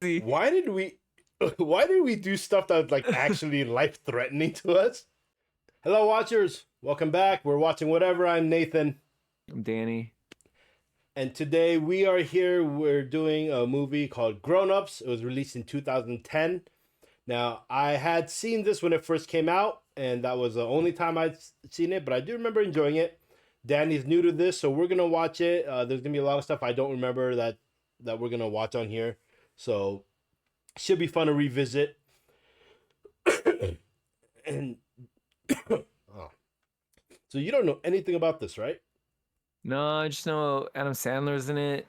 See, Why did we do stuff that's like actually life threatening to us? Hello, watchers. Welcome back. We're watching whatever. I'm Nathan, I'm Danny. and today we are here. We're doing a movie called Grown Ups. It was released in 2010. Now, I had seen this when it first came out, and that was the only time I'd seen it, but I do remember enjoying it. Danny's new to this, so we're gonna watch it. There's gonna be a lot of stuff I don't remember that we're gonna watch on here, so should be fun to revisit. And oh, so you don't know anything about this, right? No, I just know Adam Sandler's in it.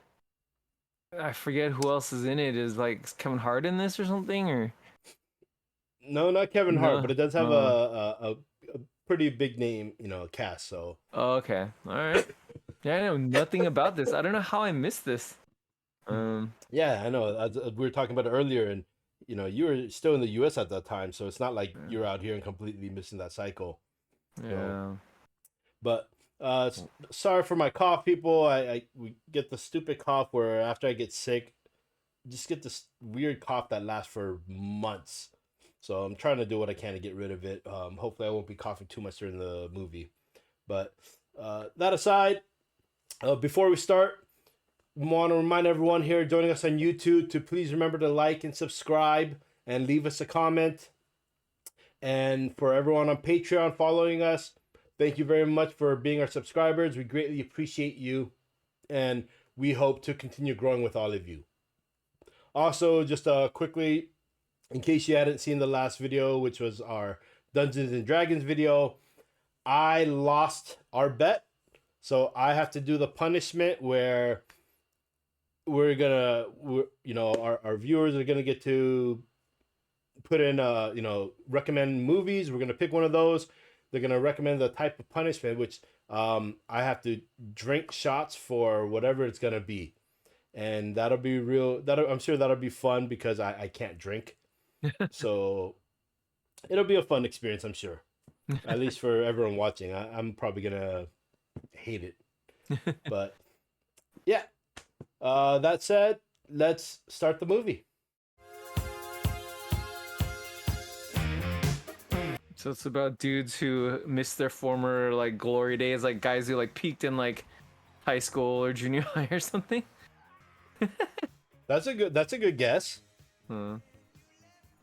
I forget who else is in it. Is like Kevin Hart in this or something? Or No, not Kevin Hart, but no? it does have Oh, a pretty big name, cast. So oh, okay. All right. Yeah, I know nothing about this. I don't know how I missed this. yeah, I know. We were talking about it earlier, and you were still in the U.S. at that time, so it's not like you're out here and completely missing that cycle. So, Yeah. but sorry for my cough, people. We get the stupid cough where after I get sick, just get this weird cough that lasts for months. So I'm trying to do what I can to get rid of it. Hopefully, I won't be coughing too much during the movie. But that aside, before we start, want to remind everyone here joining us on YouTube to please remember to like and subscribe and leave us a comment. And for everyone on Patreon following us, thank you very much for being our subscribers. We greatly appreciate you, and we hope to continue growing with all of you. Also, just quickly, in case you hadn't seen the last video, which was our Dungeons and Dragons video, I lost our bet. So I have to do the punishment where our viewers are gonna get to put in recommend movies. We're gonna pick one of those. They're gonna recommend the type of punishment, which I have to drink shots for whatever it's gonna be, and that'll be real. I'm sure that'll be fun because I can't drink, so it'll be a fun experience. I'm sure, at least for everyone watching. I'm probably gonna hate it, but yeah. That said, let's start the movie. So it's about dudes who miss their former like glory days, like guys who like peaked in like high school or junior high or something. That's a good guess. Huh.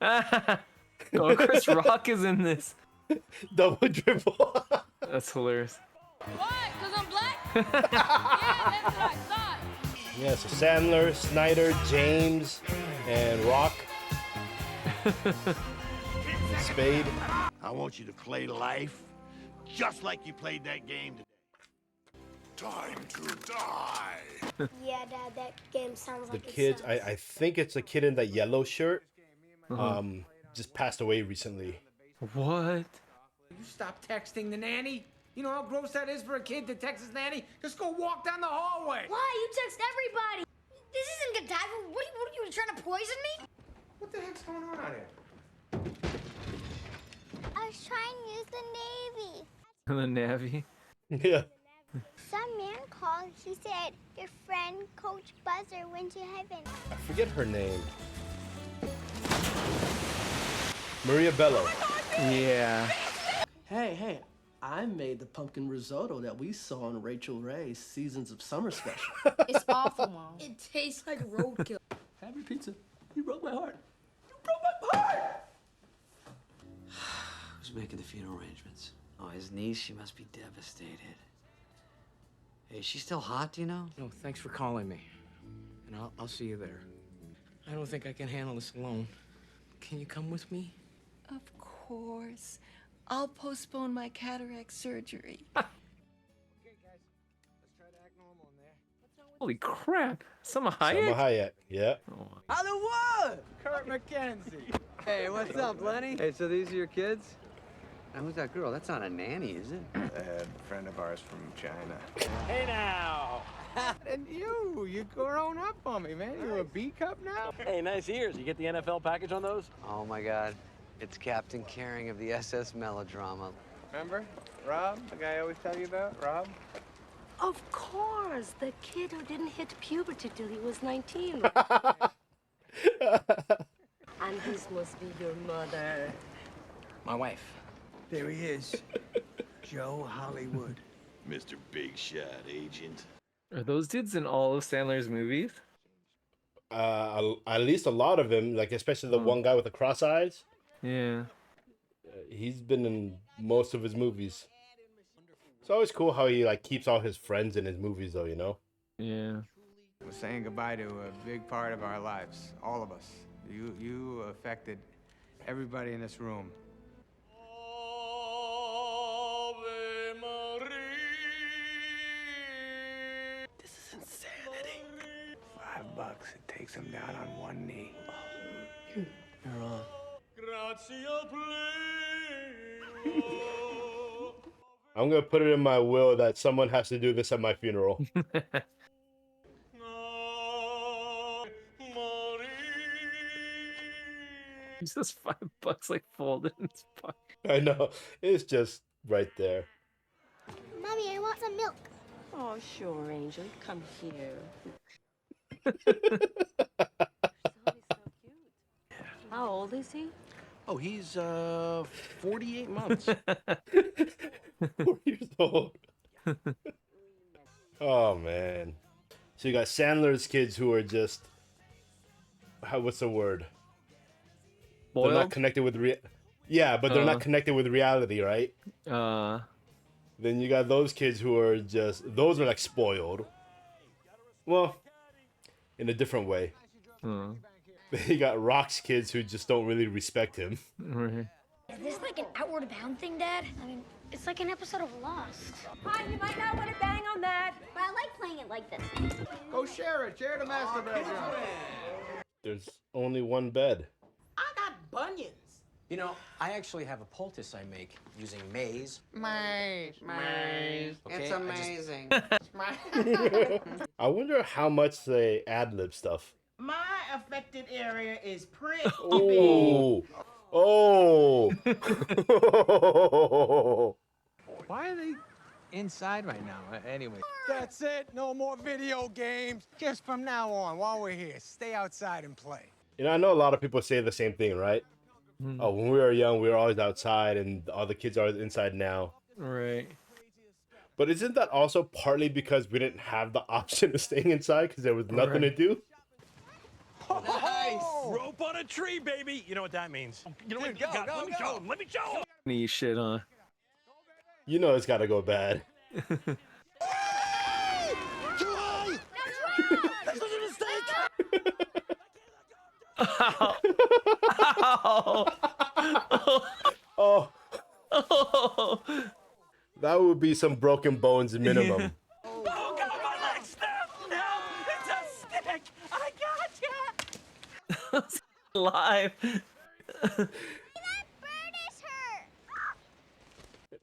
Oh, Chris Rock is in this. Double dribble. That's hilarious. Why? Because I'm black? Yeah, that's what I thought. Yeah, so Sandler, Schneider, James, and Rock. Spade. I want you to play life just like you played that game today. Time to die. Yeah, Dad, that game sounds The like kid, it I think it's the kid in that yellow shirt. Uh-huh. Just passed away recently. What? You stop texting the nanny? You know how gross that is for a kid to text his nanny? Just go walk down the hallway. Why? You text everybody. This isn't Godiva. What are you trying to poison me? What the heck's going on out here? I was trying to use the Navy. The Navy. Yeah. Some man called. He said your friend Coach Buzzer went to heaven. I forget her name. Maria Bello. Yeah. Hey, I made the pumpkin risotto that we saw on Rachel Ray's Seasons of Summer special. It's awful, Mom. It tastes like roadkill. Have your pizza. You broke my heart. You broke my heart! Who's making the funeral arrangements? Oh, his niece, she must be devastated. Hey, is she still hot, do you know? No, thanks for calling me. And I'll see you there. I don't think I can handle this alone. Can you come with me? Of course. I'll postpone my cataract surgery. Okay, guys. Let's try to act normal in there. Holy crap. Selma Hayek? Selma Hayek. Yeah. Oh, Hollywood! Kurt McKenzie. Hey, what's up, Lenny? Hey, so these are your kids? Now, who's that girl? That's not a nanny, is it? A friend of ours from China. Hey now! And you grown up on me, man. You a B cup now? Hey, nice ears. You get the NFL package on those? Oh, my God. It's Captain Caring of the SS Melodrama. Remember? Rob, the guy I always tell you about? Rob? Of course, the kid who didn't hit puberty till he was 19. This must be your mother. My wife. There he is. Joe Hollywood. Mr. Big Shot Agent. Are those dudes in all of Sandler's movies? At least a lot of them, like especially the one guy with the cross eyes. Yeah. He's been in most of his movies. It's always cool how he like keeps all his friends in his movies, though. You know. Yeah. We're saying goodbye to a big part of our lives, all of us. You affected everybody in this room. This is insanity. $5. It takes him down on one knee. You're on. I'm gonna put it in my will that someone has to do this at my funeral. He's just $5 like folded in his pocket. I know. It's just right there. Mommy, I want some milk. Oh, sure, Angel. Come here. How old is he? Oh, he's 48 months. 4 years old. Oh man. So you got Sandler's kids who are just what's the word? Boiled? They're not connected with yeah, but they're not connected with reality, right? Then you got those kids who are those are like spoiled. Well, in a different way. You got Rock's kids who just don't really respect him. Right. Is this like an Outward Bound thing, Dad? I mean, it's like an episode of Lost. Hi, you might not want to bang on that. But I like playing it like this. Go share it. Share the master bedroom. There's only one bed. I got bunions. You know, I actually have a poultice I make using maize. Maize. Okay, It's amazing. I wonder how much they ad-lib stuff. My affected area is pretty Oh. Oh. Why are they inside right now? Anyway. That's it. No more video games. Just from now on, while we're here, stay outside and play. You know, I know a lot of people say the same thing, right? Oh, when we were young, we were always outside, and all the kids are inside now. Right. But isn't that also partly because we didn't have the option of staying inside because there was nothing to do? Nice! Rope on a tree, baby! You know what that means. You know what? Go, Let me show him. Let me show him. Knee shit on. You know it's got to go bad. Too high! This was a mistake! Oh. Oh. That would be some broken bones minimum. Oh, God, my leg snapped! Help! It's a stick! I got you! Live. That bird is hurt.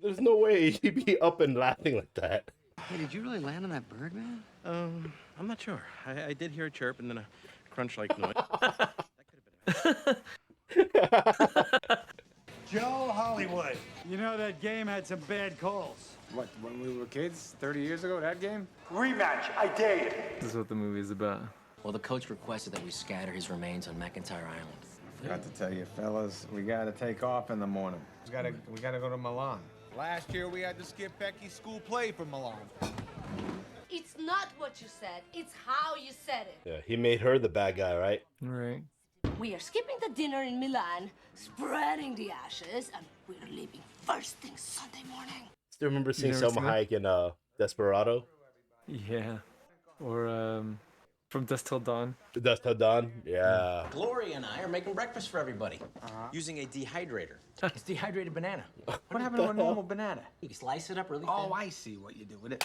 There's no way he'd be up and laughing like that. Hey, did you really land on that bird, man? I'm not sure. I did hear a chirp and then a crunch-like noise. Joe Hollywood. You know that game had some bad calls. What, when we were kids? 30 years ago, that game? Rematch, I dare you. This is what the movie's about. Well, the coach requested that we scatter his remains on McIntyre Island. Got to tell you, fellas, we gotta take off in the morning. We gotta go to Milan. Last year we had to skip Becky's school play for Milan. It's not what you said, it's how you said it. Yeah, he made her the bad guy, right? Right. We are skipping the dinner in Milan, spreading the ashes, and we're leaving first thing Sunday morning. Still remember seeing never Selma seen that? Hayek in Desperado? Yeah. Or From Dusk Till Dawn. Dusk Till Dawn? Yeah. Gloria and I are making breakfast for everybody using a dehydrator. It's dehydrated banana. What happened to a normal banana? You can slice it up really thin. Oh, I see what you do with it.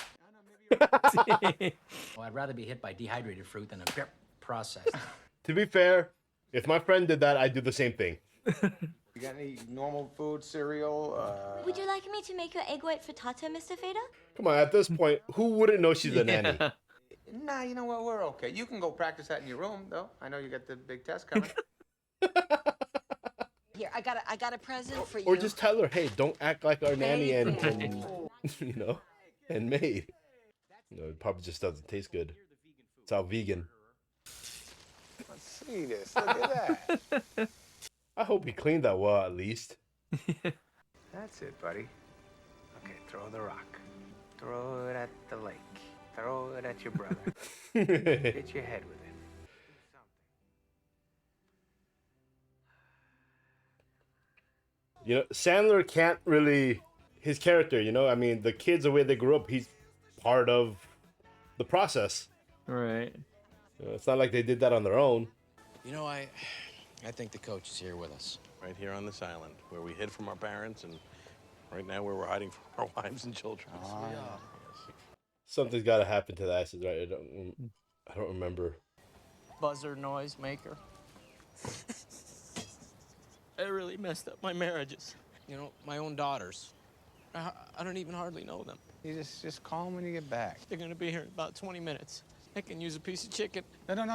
Well, I'd rather be hit by dehydrated fruit than a processed. To be fair, if my friend did that, I'd do the same thing. You got any normal food, cereal? Would you like me to make your egg white frittata, Mr. Feda? Come on, at this point, who wouldn't know she's a nanny? Nah, you know what? We're okay. You can go practice that in your room, though. I know you got the big test coming. Here, I got a present for you. Or just tell her, hey, don't act like our nanny and you know, and maid. You know, it probably just doesn't taste good. It's all vegan. Let's see this. Look at that. I hope he cleaned that well at least. That's it, buddy. Okay, throw the rock. Throw it at the lake. Throw it at your brother. Hit your head with it. You know, Sandler can't really, his character, you know, I mean, the kids, the way they grew up, he's part of the process. Right. You know, it's not like they did that on their own. You know, I think the coach is here with us. Right here on this island, where we hid from our parents, and right now where we're hiding from our wives and children. Something's got to happen to the ashes, right? I don't remember. Buzzer noise maker. I really messed up my marriages. You know, my own daughters. I don't even hardly know them. You just call them when you get back. They're gonna be here in about 20 minutes. I can use a piece of chicken. No. No. All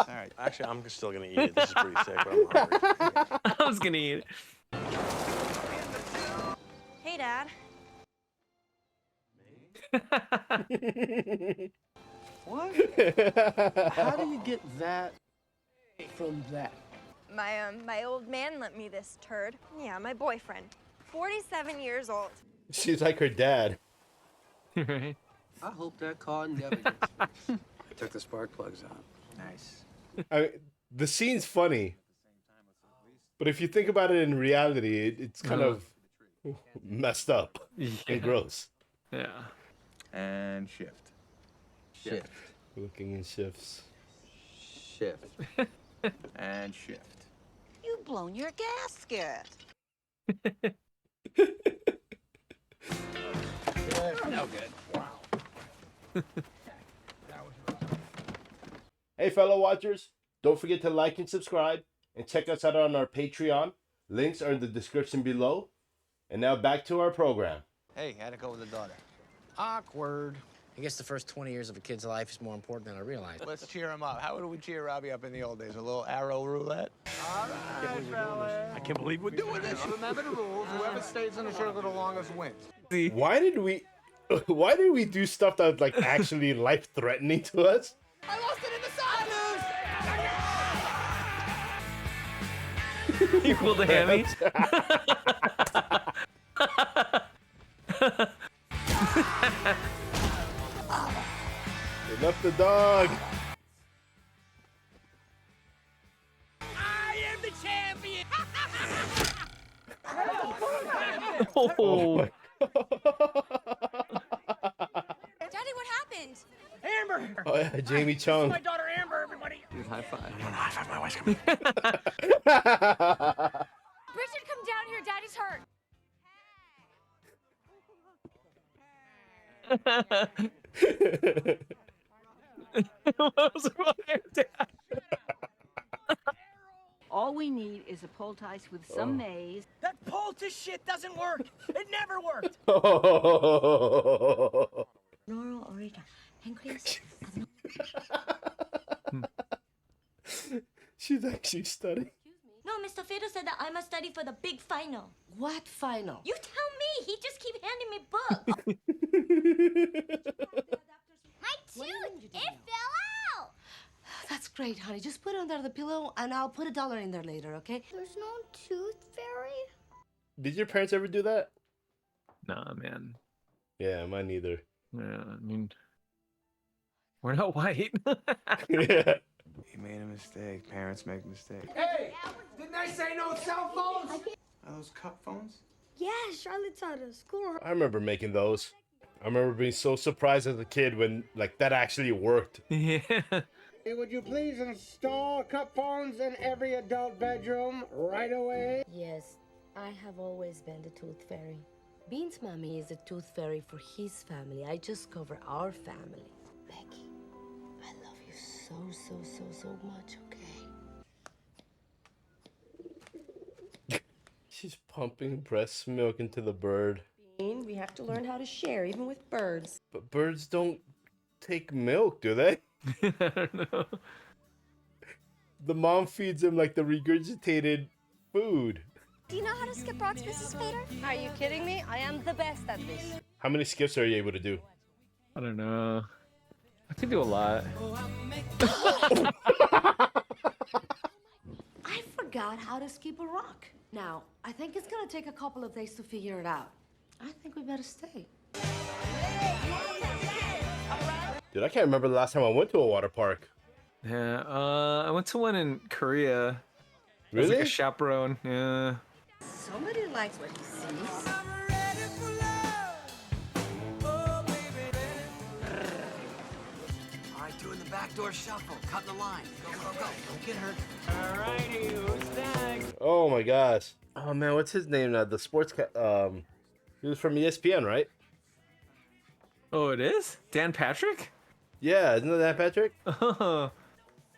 right. Actually, I'm still gonna eat it. This is pretty sick, but I'm hungry. I was gonna eat it. Hey, Dad. What? How do you get that from that? My old man lent me this turd. Yeah, my boyfriend. 47 years old. She's like her dad. Right. I hope that car never gets I took the spark plugs out. Nice. I mean, the scene's funny, but if you think about it in reality, it's kind of messed up and gross. Yeah. And shift. Shift. Looking in shifts. Shift. And shift. You've blown your gasket. No good. Wow. Hey, fellow watchers, don't forget to like and subscribe, and check us out on our Patreon. Links are in the description below. And now back to our program. Hey, how'd it go with the daughter? Awkward. I guess the first 20 years of a kid's life is more important than I realized. Let's cheer him up. How would we cheer Robbie up in the old days? A little arrow roulette? All right, fellas. I can't believe we're doing this. Remember the rules. Whoever stays in the circle the longest wins. Why did we do stuff that was like actually life-threatening to us? I lost it in the side. You pulled a hammy. They left the dog. I am the champion. Oh. Daddy, what happened? Amber. Oh yeah, Jamie Chung. My daughter Amber, everybody. Dude, high five. High five, my wife's coming. Richard, come down here. Daddy's hurt. What was wrong with Dad? All we need is a poultice with some maize. That poultice shit doesn't work. It never worked. Noro Orita. Pancreas. She's actually studying. No, Mr. Fido said that I must study for the big final. What final? You tell me. He just keep handing me books. My tooth! It fell out! That's great, honey. Just put it under the pillow, and I'll put $1 in there later, okay? There's no tooth fairy? Did your parents ever do that? Nah, man. Yeah, mine neither. Yeah, I mean, we're not white. Yeah. He made a mistake. Parents make mistakes. Hey, didn't I say no cell phones? Are those cup phones? Yeah, Charlotte's out of school. I remember making those. I remember being so surprised as a kid when like that actually worked. Yeah. Hey, would you please install cup phones in every adult bedroom right away? Yes, I have always been the tooth fairy. Bean's mommy is a tooth fairy for his family. I just cover our family. Becky, I love you so much, okay? She's pumping breast milk into the bird. Bean, we have to learn how to share, even with birds. But birds don't take milk, do they? I don't know. The mom feeds them like the regurgitated food. Do you know how to skip rocks, Mrs. Spader? Are you kidding me? I am the best at this. How many skips are you able to do? I don't know. I could do a lot. I forgot how to skip a rock. Now, I think it's gonna take a couple of days to figure it out. I think we better stay. Dude, I can't remember the last time I went to a water park. Yeah, I went to one in Korea. Really? As like a chaperone. Yeah. Somebody likes what he sees. All right, doing the backdoor shuffle, cutting the line. Go, go, go. Don't get hurt. Alrighty, who's next? Oh my gosh. Oh man, what's his name now? The sports he was from ESPN, right? Oh, it is? Dan Patrick? Yeah, isn't it Dan Patrick? Oh,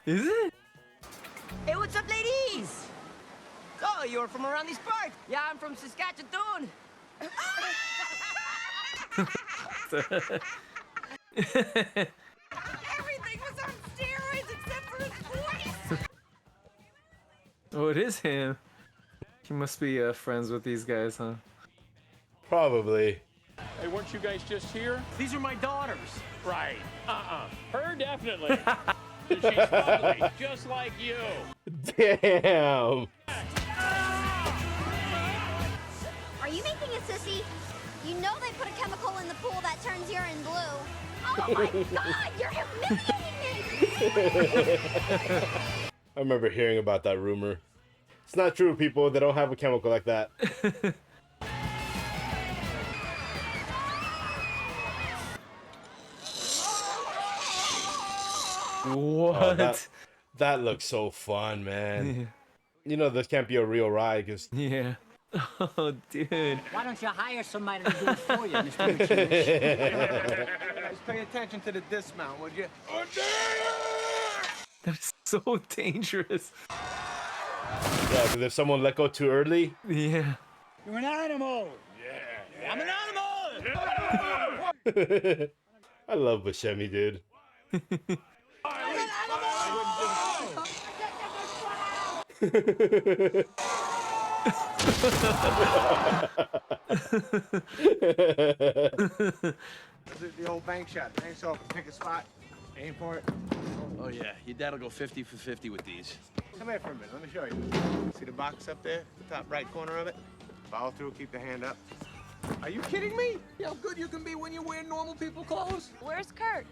is it? Hey, what's up, ladies? Oh, you're from around these parts. Yeah, I'm from Saskatchewan. Everything was on steroids except for his voice. Oh, it is him. He must be friends with these guys, huh? Probably. Hey, weren't you guys just here? These are my daughters. Right. Her definitely. She's ugly, just like you. Damn. Are you making a sissy? You know they put a chemical in the pool that turns urine blue. Oh my god, you're humiliating me! I remember hearing about that rumor. It's not true, people. They don't have a chemical like that. What? Oh, that looks so fun, man. Yeah. You know this can't be a real ride, cause Yeah. Oh, dude. Why don't you hire somebody to do it for you, Mr. McKinney? Guys, pay attention to the dismount, would you? That is so dangerous. yeah, because if someone let go too early, Yeah. You're an animal. Yeah. I'm an animal. I love Buscemi, dude. The old bank shot. Bank's open. Pick a spot. Aim for it. Oh, yeah. Your dad'll go 50 for 50 with these. Come here for a minute. Let me show you. See the box up there? The top right corner of it? Follow through. Keep the hand up. Are you kidding me? You know how good you can be when you wear normal people clothes? Where's Kurt?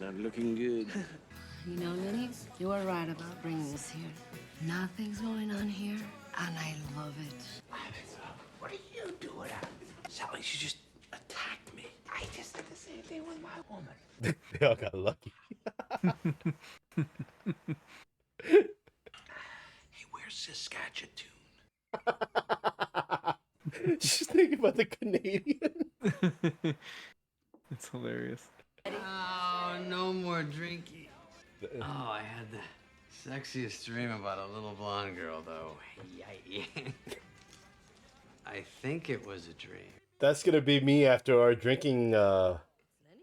Not looking good. You know, Lenny, you were right about bringing us here. Nothing's going on here, and I love it. What are you doing? Sally, she just attacked me. I just did the same thing with my woman. They all got lucky. Hey, where's Saskatchewan? Just thinking about the Canadian. It's hilarious. Oh, no more drinking. Oh, I had the sexiest dream about a little blonde girl, though. I think it was a dream. That's gonna be me after our drinking. Tell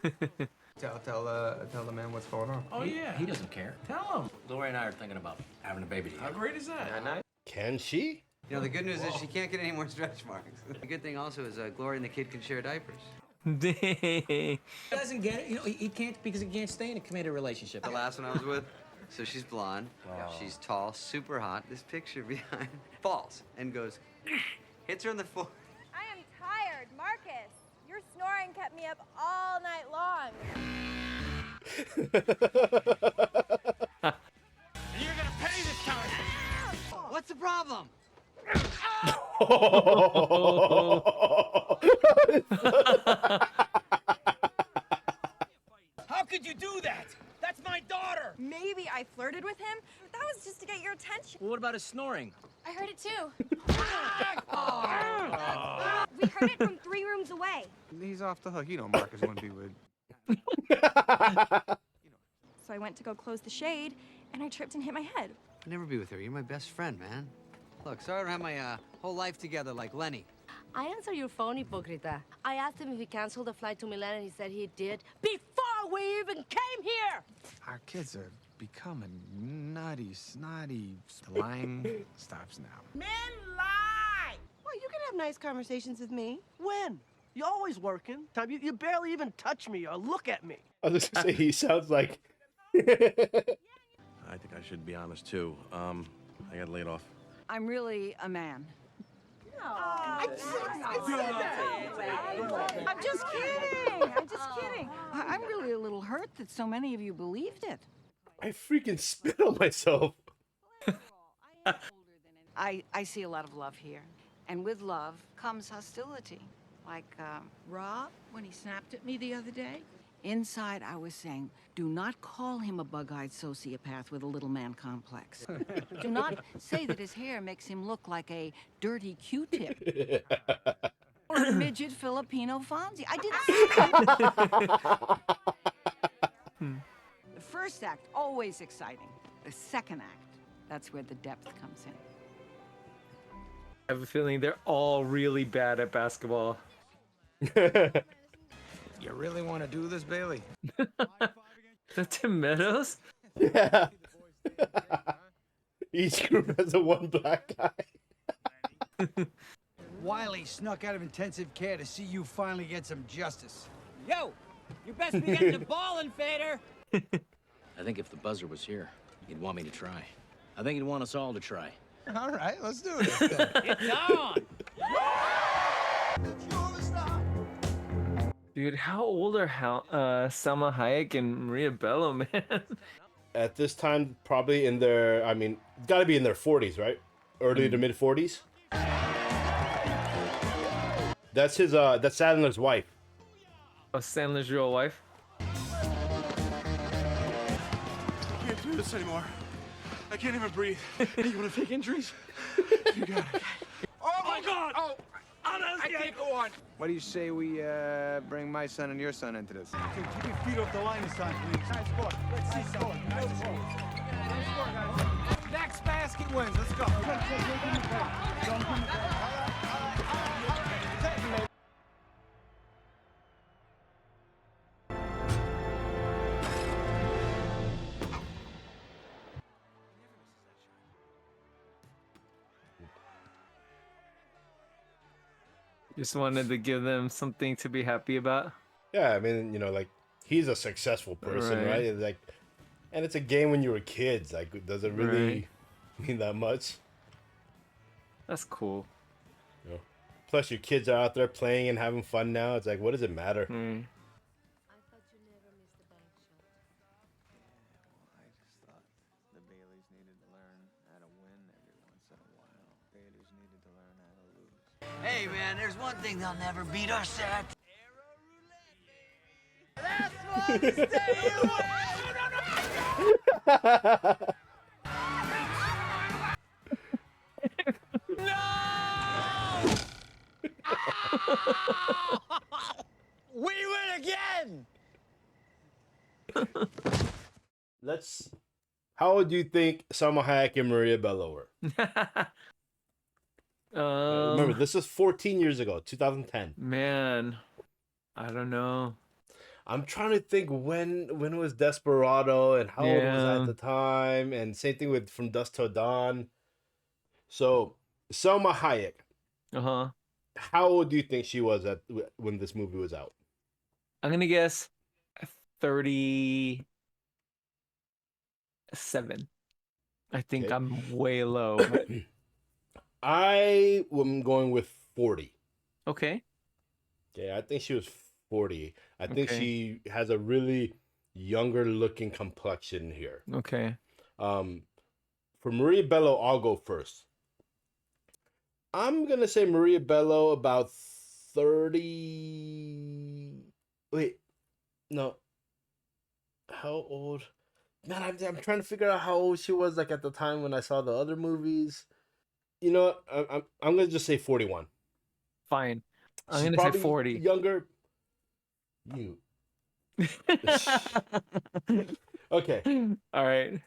the man what's going on. Oh, yeah. He doesn't care. Tell him. Lori and I are thinking about having a baby together. How great is that? Can she? You know, the good news is she can't get any more stretch marks. The good thing also is Gloria and the kid can share diapers. He doesn't get it. You know, he can't because he can't stay in a committed relationship. The last one I was with, so she's blonde, she's tall, super hot. This picture behind falls and goes, hits her in the forehead. I am tired, Marcus. Your snoring kept me up all night long. You're gonna pay this time. What's the problem? How could you do that? That's my daughter. Maybe I flirted with him. That was just to get your attention. Well, what about his snoring? I heard it too. We heard it from 3 rooms away. He's off the hook. You know Marcus wouldn't be with. So I went to go close the shade, and I tripped and hit my head. I'd never be with her. You're my best friend, man. Look, sorry I don't have my whole life together like Lenny. I answered your phone, Hipocrita. I asked him if he canceled the flight to Milan, and he said he did before we even came here. Our kids are becoming nutty, snotty. The lying stops now. Men lie! Well, you can have nice conversations with me. When? You're always working. You barely even touch me or look at me. I was just gonna say he sounds like I think I should be honest too. I got laid off. I'm really a man. I'm just kidding. I'm just kidding. I'm really a little hurt that so many of you believed it. I freaking spit on myself. I see a lot of love here. And with love comes hostility. Like Rob, when he snapped at me the other day. inside, I was saying, do not call him a bug-eyed sociopath with a little man complex. Do not say that his hair makes him look like a dirty Q-tip. Or a midget Filipino Fonzie. I didn't say that. The first act, always exciting. The second act, that's where the depth comes in. I have a feeling they're all really bad at basketball. You really want to do this, Bailey? The tomatoes? Yeah. Each group has a one black guy. Wiley snuck out of intensive care to see you finally get some justice. Yo, you best be getting the ball in, Fader. I think if the buzzer was here, he'd want me to try. I think he'd want us all to try. All right, let's do this then. It's on. Dude, how old are Selma Hayek and Maria Bello, man? At this time, probably in their, I mean, got to be in their 40s, right? Early to mid 40s. That's that's Sandler's wife. Oh, Sandler's real wife? I can't do this anymore. I can't even breathe. Hey, you want to fake injuries? You got it. Oh my God! Oh, I can't go on. What do you say we bring my son and your son into this? Okay, keep your feet off the line this time, please. Nice score. Let's see some. Nice score. Nice score, guys. Next basket wins. Let's go. Just wanted to give them something to be happy about. Yeah, I mean, you know, like, he's a successful person, Right. right? Like, and it's a game when you were kids. Like, does it really mean that much? That's cool. You know? Plus, your kids are out there playing and having fun now. It's like, what does it matter? Hey, man, there's one thing they'll never beat us at. That's what stay We win again! How would you think Selma Hayek and Maria Bello were? Remember, this is 14 years ago, 2010. Man, I don't know. I'm trying to think when was Desperado and how old was I at the time, and same thing with From Dusk Till Dawn. So Selma Hayek. How old do you think she was when this movie was out? I'm gonna guess 37. I think I'm way low. But... I am going with 40. Okay. Yeah, I think she was 40. I think she has a really younger looking complexion here. Okay. For Maria Bello, I'll go first. I'm gonna say Maria Bello about 30. Wait, no. How old? Man, I'm trying to figure out how old she was like at the time when I saw the other movies. You know what? I'm gonna just say 41. Fine. I'm She's gonna say probably 40. Younger. You. Okay. All right.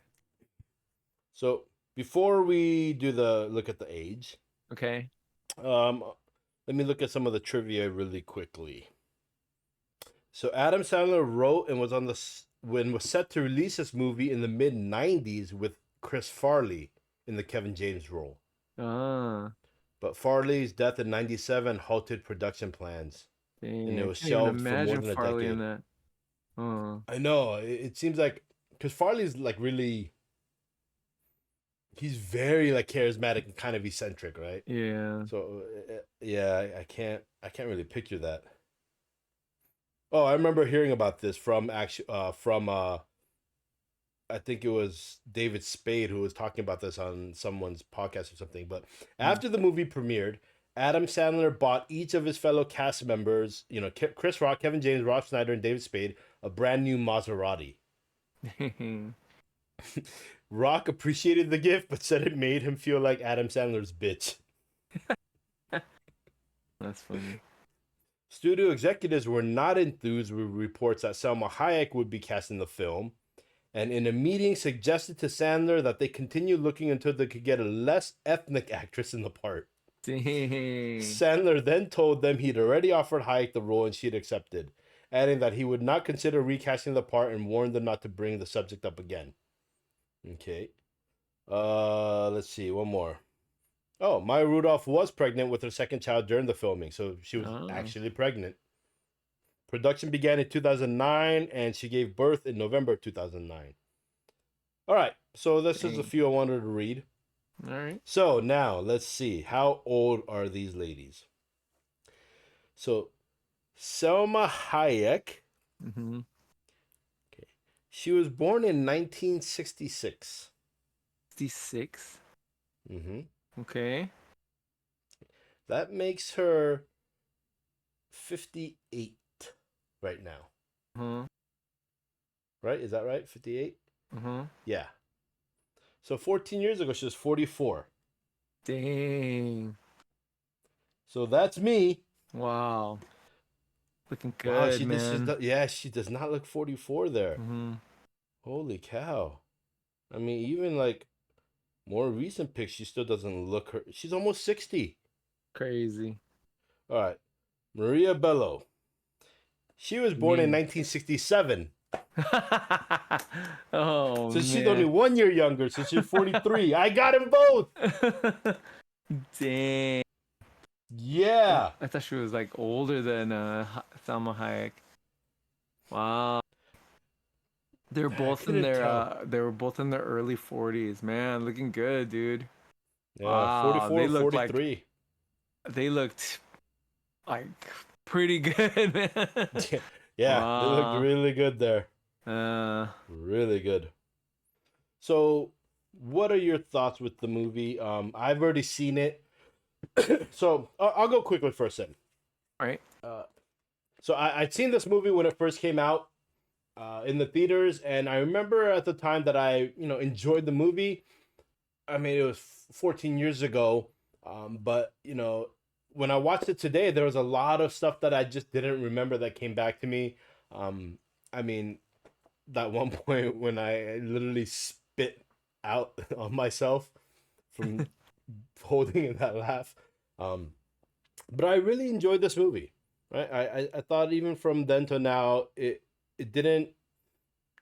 So before we do the look at the age, okay. Let me look at some of the trivia really quickly. So Adam Sandler wrote and was was set to release this movie in the mid '90s with Chris Farley in the Kevin James role. But Farley's death in '97 halted production plans, and it was shelved for more than a decade. In that. I know. It seems like because Farley's like really, he's very like charismatic and kind of eccentric, right? Yeah. So yeah, I can't really picture that. Oh, I remember hearing about this from I think it was David Spade who was talking about this on someone's podcast or something. But after the movie premiered, Adam Sandler bought each of his fellow cast members, Chris Rock, Kevin James, Rob Schneider, and David Spade, a brand new Maserati. Rock appreciated the gift, but said it made him feel like Adam Sandler's bitch. That's funny. Studio executives were not enthused with reports that Selma Hayek would be cast in the film, and in a meeting suggested to Sandler that they continue looking until they could get a less ethnic actress in the part. Dang. Sandler then told them he'd already offered Hayek the role and she'd accepted, adding that he would not consider recasting the part and warned them not to bring the subject up again. Okay. Let's see, one more. Oh, Maya Rudolph was pregnant with her second child during the filming, so she was actually pregnant. Production began in 2009, and she gave birth in November 2009. All right, so this is a few I wanted to read. All right. So now let's see, how old are these ladies? So Selma Hayek. Mm-hmm. Okay, she was born in 1966. 66. Mm-hmm. Okay. That makes her 58 right now. Uh-huh. Right? Is that right? 58? Uh-huh. Yeah. So 14 years ago, she was 44. Dang. So that's me. Wow. Looking good, Wow, she man. she does not look 44 there. Mm-hmm. Holy cow. I mean, even like more recent pics, she still doesn't look her. She's almost 60. Crazy. All right. Maria Bello. She was born in 1967. Oh, so she's only 1 year younger, so she's 43. I got them both. Dang. Yeah. I thought she was like older than Selma Hayek. Wow. They're both in their they were both in their early 40s. Man, looking good, dude. Yeah, wow. 44, They looked 43. like they looked like pretty good, man. Yeah, wow. They looked really good there. Really good. So, what are your thoughts with the movie? I've already seen it. So, I'll go quickly for a second. All right. So, I'd seen this movie when it first came out in the theaters, and I remember at the time that I, enjoyed the movie. I mean, it was 14 years ago, but, when I watched it today, there was a lot of stuff that I just didn't remember that came back to me. I mean, that one point when I literally spit out on myself from holding in that laugh. But I really enjoyed this movie, right? I thought even from then to now, it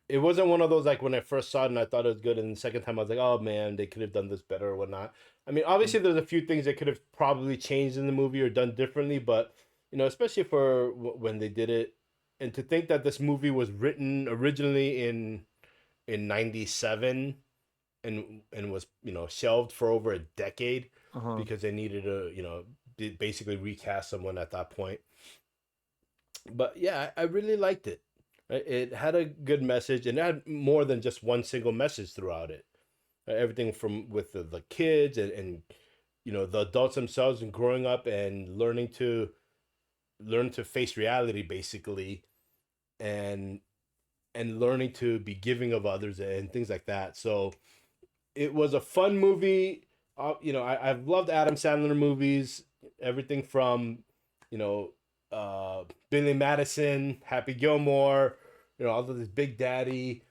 wasn't one of those like when I first saw it and I thought it was good, and the second time I was like, oh man, they could have done this better or whatnot. I mean, obviously there's a few things they could have probably changed in the movie or done differently, but especially for when they did it, and to think that this movie was written originally in 97 and was shelved for over a decade because they needed to basically recast someone at that point. But yeah, I really liked it. It had a good message, and it had more than just one single message throughout it. Everything from with the kids and the adults themselves and growing up and learn to face reality basically, and learning to be giving of others and things like that. So it was a fun movie. I've loved Adam Sandler movies, everything from Billy Madison, Happy Gilmore, all of this Big Daddy.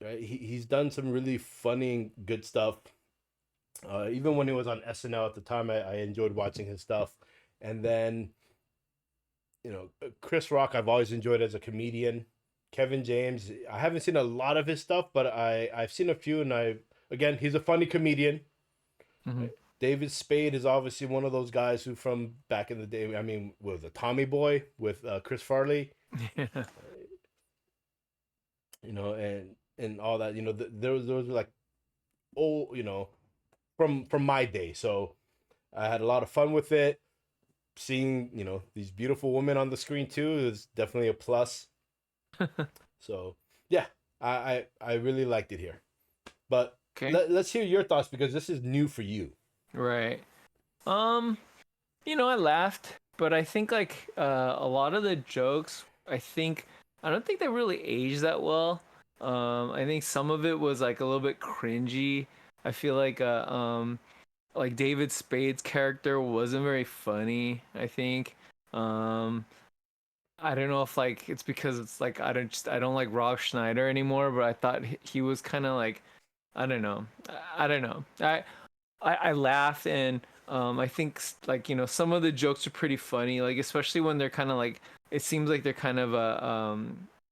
Right? He's done some really funny and good stuff. Even when he was on SNL at the time, I enjoyed watching his stuff. And then, Chris Rock, I've always enjoyed as a comedian. Kevin James, I haven't seen a lot of his stuff, but I've seen a few, and again, he's a funny comedian. Mm-hmm. Right? David Spade is obviously one of those guys who from back in the day, I mean, was a Tommy Boy with Chris Farley. Yeah. and all that. Those were like old, from my day. So I had a lot of fun with it. Seeing these beautiful women on the screen too is definitely a plus. So yeah, I really liked it here. But let's hear your thoughts because this is new for you. Right. I laughed, but I think like a lot of the jokes, I don't think they really aged that well. I think some of it was like a little bit cringy. I feel like David Spade's character wasn't very funny, I think. I don't know if like it's because it's like I don't like Rob Schneider anymore, but I thought he was kind of like I don't know. I don't know. I laughed and I think like some of the jokes are pretty funny, like especially when they're kind of like it seems like they're kind of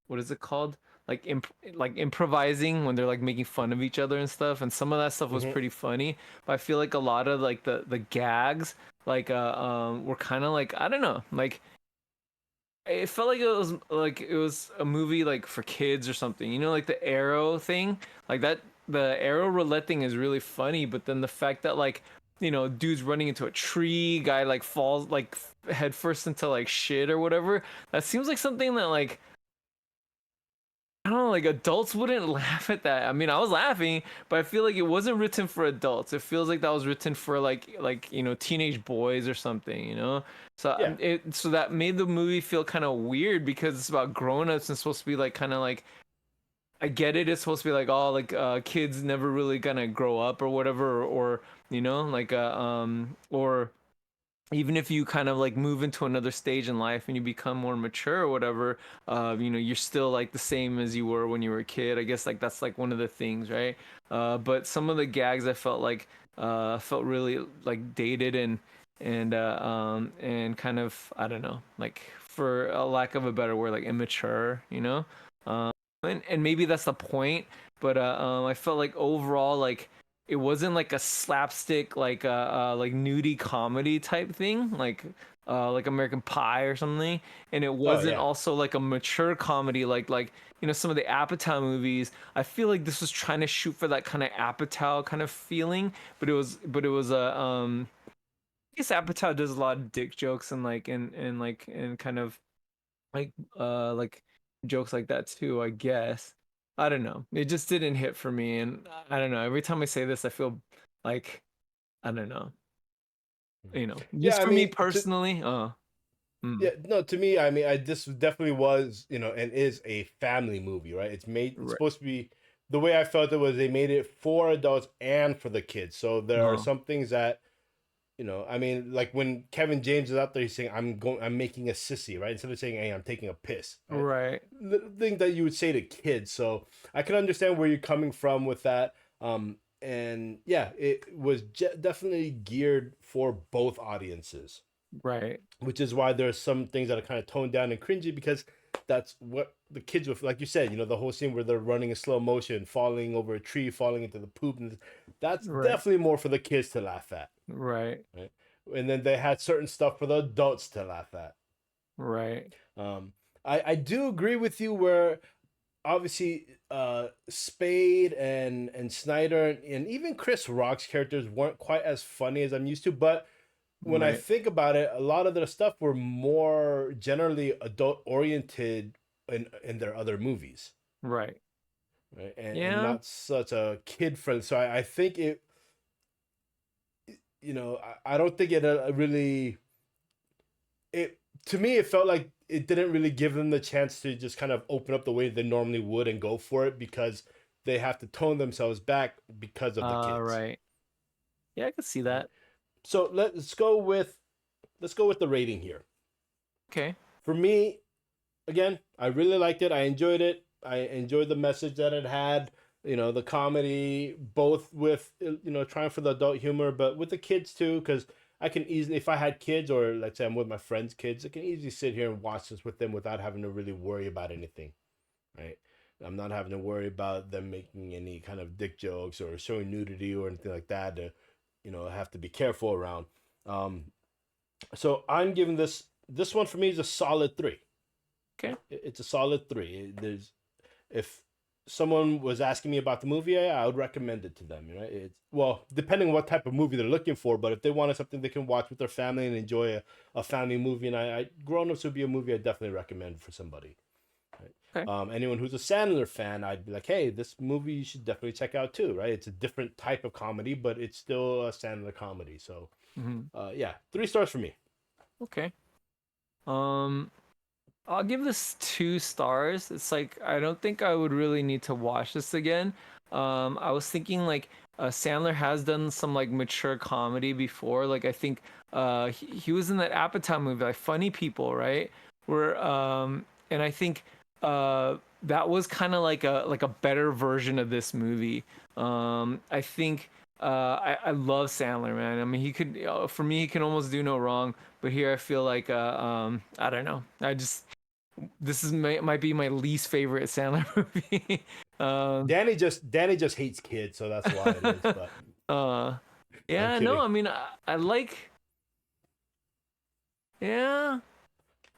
what is it called, like like improvising when they're like making fun of each other and stuff, and some of that stuff was pretty funny. But I feel like a lot of like the gags like were kind of like I don't know, like it felt like it was a movie like for kids or something, like the arrow thing, like that. The arrow roulette thing is really funny, but then the fact that like dude's running into a tree, guy like falls like head first into like shit or whatever, that seems like something that like I don't know, like adults wouldn't laugh at that. I mean, I was laughing, but I feel like it wasn't written for adults. It feels like that was written for like teenage boys or something, So so that made the movie feel kind of weird because it's about grown-ups and supposed to be like kind of like I get it. It's supposed to be like all like kids never really gonna grow up or whatever, or like or even if you kind of like move into another stage in life and you become more mature or whatever, you're still like the same as you were when you were a kid. I guess like that's like one of the things, right? But some of the gags I felt like felt really like dated and kind of I don't know, like for a lack of a better word, like immature. And maybe that's the point, but I felt like overall like it wasn't like a slapstick like like nudie comedy type thing like American Pie or something, and it wasn't also like a mature comedy like some of the Apatow movies. I feel like this was trying to shoot for that kind of Apatow kind of feeling, but it was I guess Apatow does a lot of dick jokes and like and kind of like jokes like that too, I guess. I don't know. It just didn't hit for me, and I don't know. Every time I say this, I feel like I don't know. Just for me personally. Yeah, no, to me, I mean, this definitely was, and is a family movie, right? It's supposed to be, the way I felt it was they made it for adults and for the kids. So there are some things that, I mean, like when Kevin James is out there, he's saying, I'm making a sissy, right? Instead of saying, hey, I'm taking a piss. Right. The thing that you would say to kids. So I can understand where you're coming from with that. And yeah, it was definitely geared for both audiences. Right. Which is why there are some things that are kind of toned down and cringy because that's what the kids would, like you said, the whole scene where they're running in slow motion, falling over a tree, falling into the poop. And that's definitely more for the kids to laugh at. Right. And then they had certain stuff for the adults to laugh at. Right. I do agree with you where obviously Spade and Schneider and even Chris Rock's characters weren't quite as funny as I'm used to, but when I think about it, a lot of their stuff were more generally adult oriented in their other movies. Right. And not such a kid friendly. So I think it, I don't think it really, to me, it felt like it didn't really give them the chance to just kind of open up the way they normally would and go for it because they have to tone themselves back because of the kids. Right. Yeah, I could see that. So let's go with the rating here. Okay. For me, again, I really liked it. I enjoyed it. I enjoyed the message that it had. The comedy, both with trying for the adult humor, but with the kids too, because I can easily, if I had kids or let's say I'm with my friends' kids, I can easily sit here and watch this with them without having to really worry about anything, right? I'm not having to worry about them making any kind of dick jokes or showing nudity or anything like that to, have to be careful around. So I'm giving this one for me is a solid 3. Okay. It's a solid 3. someone was asking me about the movie, I would recommend it to them. Right? It's well, depending on what type of movie they're looking for, but if they wanted something they can watch with their family and enjoy a family movie, and Grown Ups would be a movie I definitely recommend for somebody. Right? Okay. Anyone who's a Sandler fan, I'd be like, hey, this movie you should definitely check out too. Right? It's a different type of comedy, but it's still a Sandler comedy. So, yeah, 3 stars for me. Okay. I'll give this 2 stars. It's like I don't think I would really need to watch this again. I was thinking like Sandler has done some like mature comedy before. Like I think he was in that Apatow movie, like Funny People, right? Where and I think that was kind of like a better version of this movie. I think I love Sandler, man. I mean, he could for me he can almost do no wrong. But here I feel like I don't know. This might be my least favorite Sandler movie. Danny just hates kids, so that's why it is. But yeah, no, I mean, I like, yeah,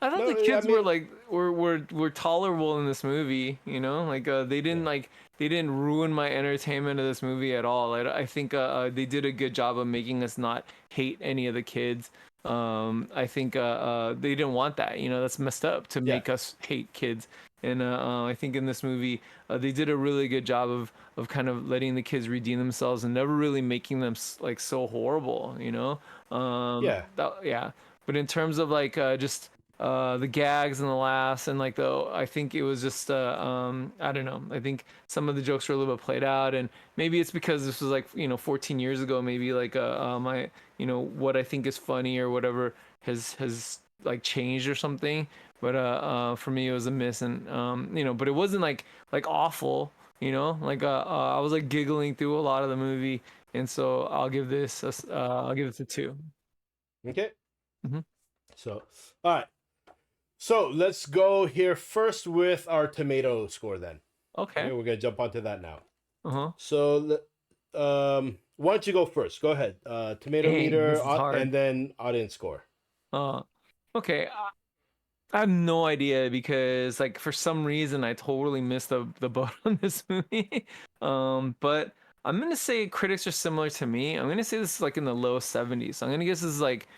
I thought the kids were like were tolerable in this movie. You know, like they didn't ruin my entertainment of this movie at all. I think they did a good job of making us not hate any of the kids. I think they didn't want that. You know, that's messed up to make us hate kids. And I think in this movie they did a really good job of kind of letting the kids redeem themselves and never really making them like so horrible. You know. Yeah. But in terms of like just the gags and the laughs and like I think it was just I don't know. I think some of the jokes were a little bit played out, and maybe it's because this was like 14 years ago. Maybe like my what I think is funny or whatever has like changed or something. But for me it was a miss, and but it wasn't like awful. Like I was like giggling through a lot of the movie, and so I'll give this a 2. Okay. Mm-hmm. So, all right. So let's go here first with our tomato score then. Okay. We're gonna jump onto that now. Uh-huh. So, why don't you go first? Go ahead. Tomato meter, and then audience score. Okay. I have no idea because like for some reason I totally missed the boat on this movie. But I'm gonna say critics are similar to me. I'm gonna say this is like in the low 70s. So I'm gonna guess this is like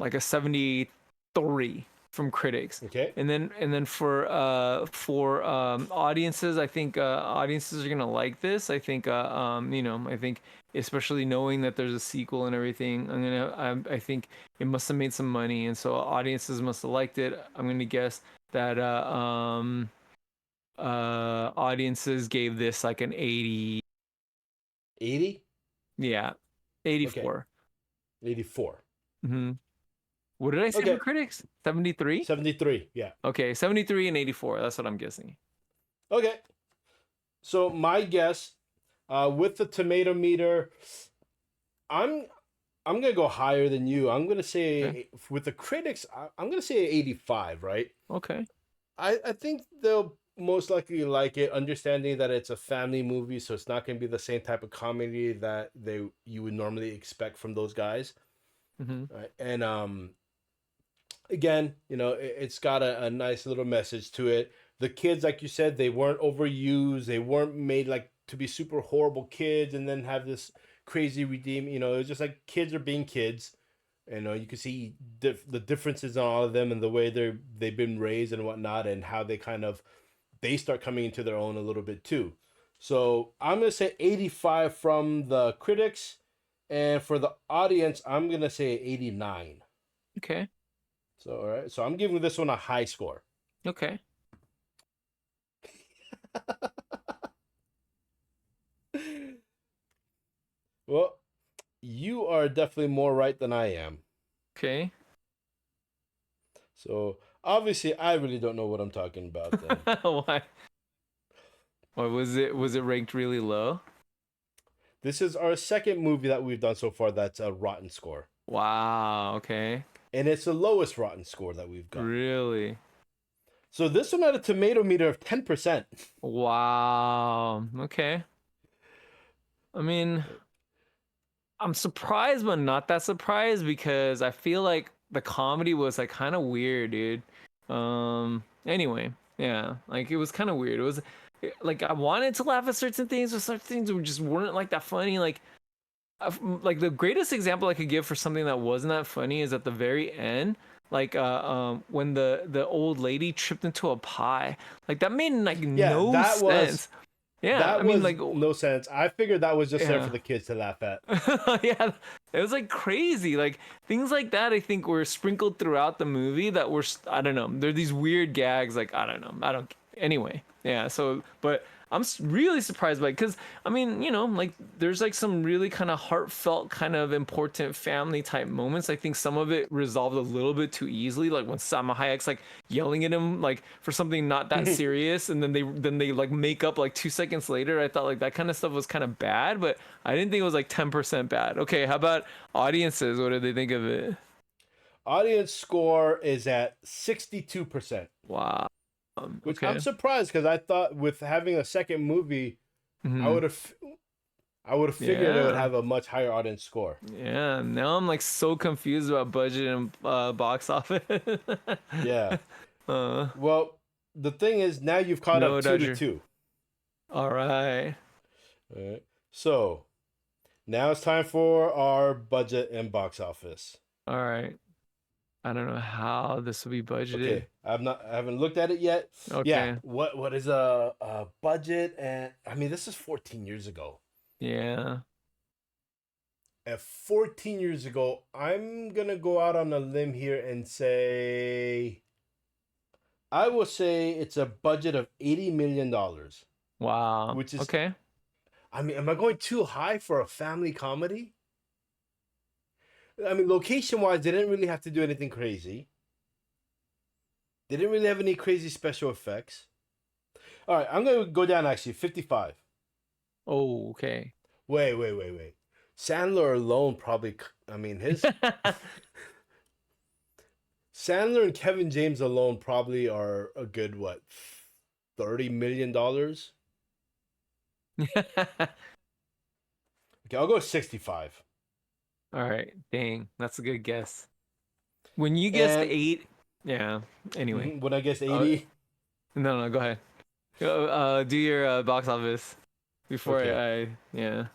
a 73 from critics. Okay. And then for audiences, I think audiences are gonna like this. I think I think especially knowing that there's a sequel and everything, I think it must have made some money, and so audiences must have liked it. I'm gonna guess that audiences gave this like an 80. 80? Yeah, 84. Okay. 84. Mm-hmm. What did I say for critics? 73? 73, yeah. Okay, 73 and 84. That's what I'm guessing. Okay. So my guess, with the tomato meter, I'm gonna go higher than you. I'm gonna say with the critics, I'm gonna say 85, right? Okay. I think they'll most likely like it, understanding that it's a family movie, so it's not gonna be the same type of comedy that you would normally expect from those guys. Mm-hmm. Right? And again, it's got a nice little message to it. The kids, like you said, they weren't overused. They weren't made like to be super horrible kids and then have this crazy redeem. It was just like kids are being kids. You can see the differences in all of them and the way they've been raised and whatnot, and how they start coming into their own a little bit too. So I'm gonna say 85 from the critics, and for the audience, I'm gonna say 89. Okay. So all right. So I'm giving this one a high score. Okay. Well, you are definitely more right than I am. Okay. So obviously, I really don't know what I'm talking about then. Why? Why was it ranked really low? This is our second movie that we've done so far that's a rotten score. Wow. Okay. And it's the lowest rotten score that we've got. Really? So this one had a tomato meter of 10%. Wow. Okay. I mean, I'm surprised, but not that surprised, because I feel like the comedy was like kind of weird, dude. Anyway, yeah, like it was kind of weird. like I wanted to laugh at certain things, but certain things just weren't like that funny. Like the greatest example I could give for something that wasn't that funny is at the very end, when the old lady tripped into a pie. Like that made like Yeah, no sense. Yeah, that I mean was like no sense. I figured that was just there for yeah. the kids to laugh at. Yeah, it was like crazy. Like things like that, I think were sprinkled throughout the movie that were I don't know. They're these weird gags. Like I don't know. I don't. Anyway, yeah. So, but I'm really surprised by it because I mean, like there's like some really kind of heartfelt, kind of important family type moments. I think some of it resolved a little bit too easily. Like when Salma Hayek's like yelling at him like for something not that serious, and then they like make up like 2 seconds later. I thought like that kind of stuff was kind of bad, but I didn't think it was like 10% bad. Okay, how about audiences? What did they think of it? Audience score is at 62%. Wow. Which Okay. I'm surprised because I thought with having a second movie, I would have figured it would Yeah. have a much higher audience score. Yeah, now I'm like so confused about budget and box office. Yeah. Well, the thing is now you've caught No, up 2 to Dodger. 2. All right. All right. So now it's time for our budget and box office. All right. I don't know how this will be budgeted. Okay, I haven't looked at it yet. Okay. Yeah. What is a budget? And I mean, this is 14 years ago. Yeah. At 14 years ago, I'm gonna go out on a limb here and say, I will say it's a budget of $80 million. Wow. Which is okay. I mean, am I going too high for a family comedy? I mean, location-wise, they didn't really have to do anything crazy. They didn't really have any crazy special effects. All right, I'm going to go down actually, 55. Oh, okay. Wait. Sandler alone probably, I mean, his... Sandler and Kevin James alone probably are a good, what, $30 million? Okay, I'll go 65. All right. Dang, that's a good guess. When you guessed 8, yeah. Anyway. When I guessed 80? No, go ahead. Do your box office before yeah.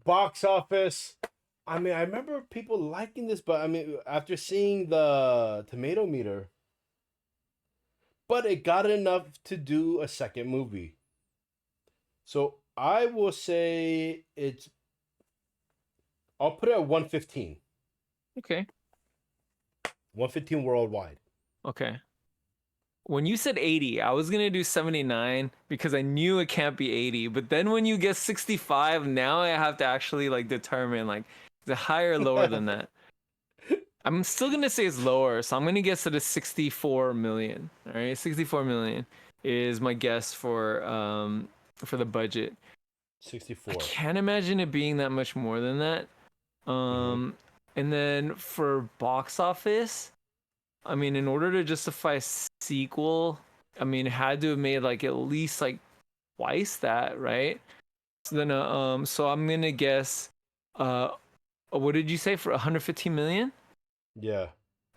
Box office. I mean, I remember people liking this, but I mean, after seeing the tomato meter, but it got enough to do a second movie. So I will say I'll put it at 115. Okay. 115 worldwide. Okay. When you said 80, I was gonna do 79 because I knew it can't be 80. But then when you guess 65, now I have to actually like determine like is it higher or lower than that. I'm still gonna say it's lower, so I'm gonna guess it is 64 million. All right, 64 million is my guess for the budget. 64. I can't imagine it being that much more than that. And then for box office, I mean, in order to justify a sequel, I mean, it had to have made like at least like twice that, right? So then, so I'm gonna guess, what did you say for 115 million? Yeah.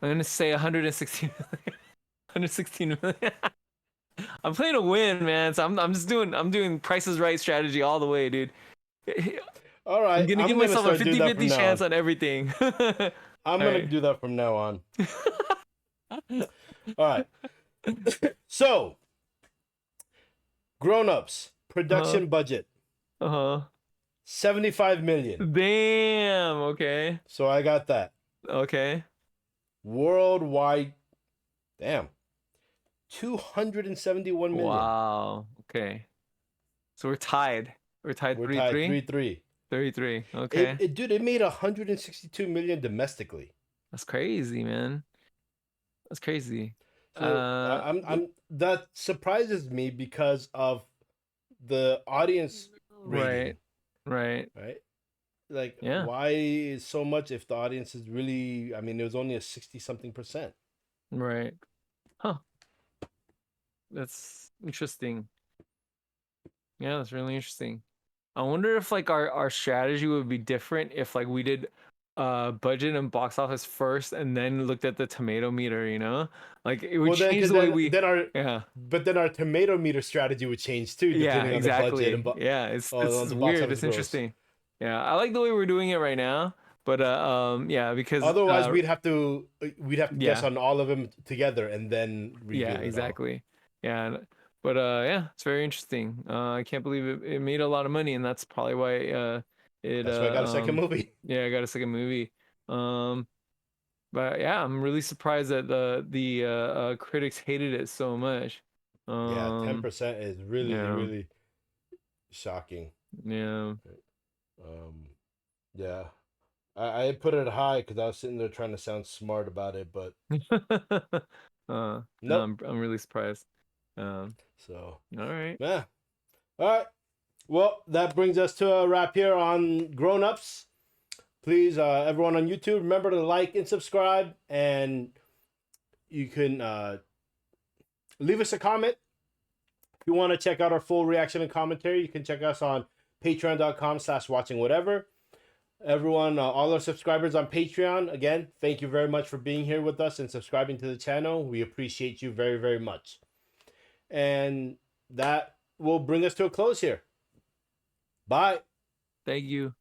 I'm gonna say 116 million. 116 million. I'm playing to win, man. So I'm doing Price is Right strategy all the way, dude. All right. I'm gonna give myself a 50-50 chance on everything. I'm gonna do that from now on. All right. So, grown-ups production budget. 75 million. Damn. Okay. So I got that. Okay. Worldwide, damn, 271 million. Wow. Okay. So we're tied. We're tied 3-3. 3-3. 33. Okay. Dude, it made 162 million domestically. That's crazy, man. That's crazy. So that surprises me because of the audience rating. Right. Like, Yeah. why is so much if the audience is really? I mean, it was only a 60-something percent. Right. Huh. That's interesting. Yeah, that's really interesting. I wonder if like our strategy would be different if like we did budget and box office first, and then looked at the tomato meter. You know, like it would Well, then, change 'cause the way then, we. then our Yeah. but then our tomato meter strategy would change too, Yeah, depending on the budget and exactly. Yeah, it's on it's the box weird. office It's gross. interesting. Yeah, I like the way we're doing it right now, but yeah, because Otherwise, we'd have to guess yeah, on all of them together and then reveal yeah, it all. exactly. Yeah, but yeah, it's very interesting. I can't believe it made a lot of money, and that's probably why it That's why I got a second movie. yeah, I got a second movie. But yeah, I'm really surprised that the critics hated it so much. Yeah, 10% is really yeah. really shocking. Yeah. Yeah. I put it high because I was sitting there trying to sound smart about it, but No, nope. I'm really surprised. So all right. Yeah. All right. Well, that brings us to a wrap here on Grown Ups. Please, everyone on YouTube, remember to like and subscribe, and you can leave us a comment. If you want to check out our full reaction and commentary, you can check us on patreon.com/watchingwhatever. Everyone, all our subscribers on Patreon, again, thank you very much for being here with us and subscribing to the channel. We appreciate you very, very much. And that will bring us to a close here. Bye. Thank you.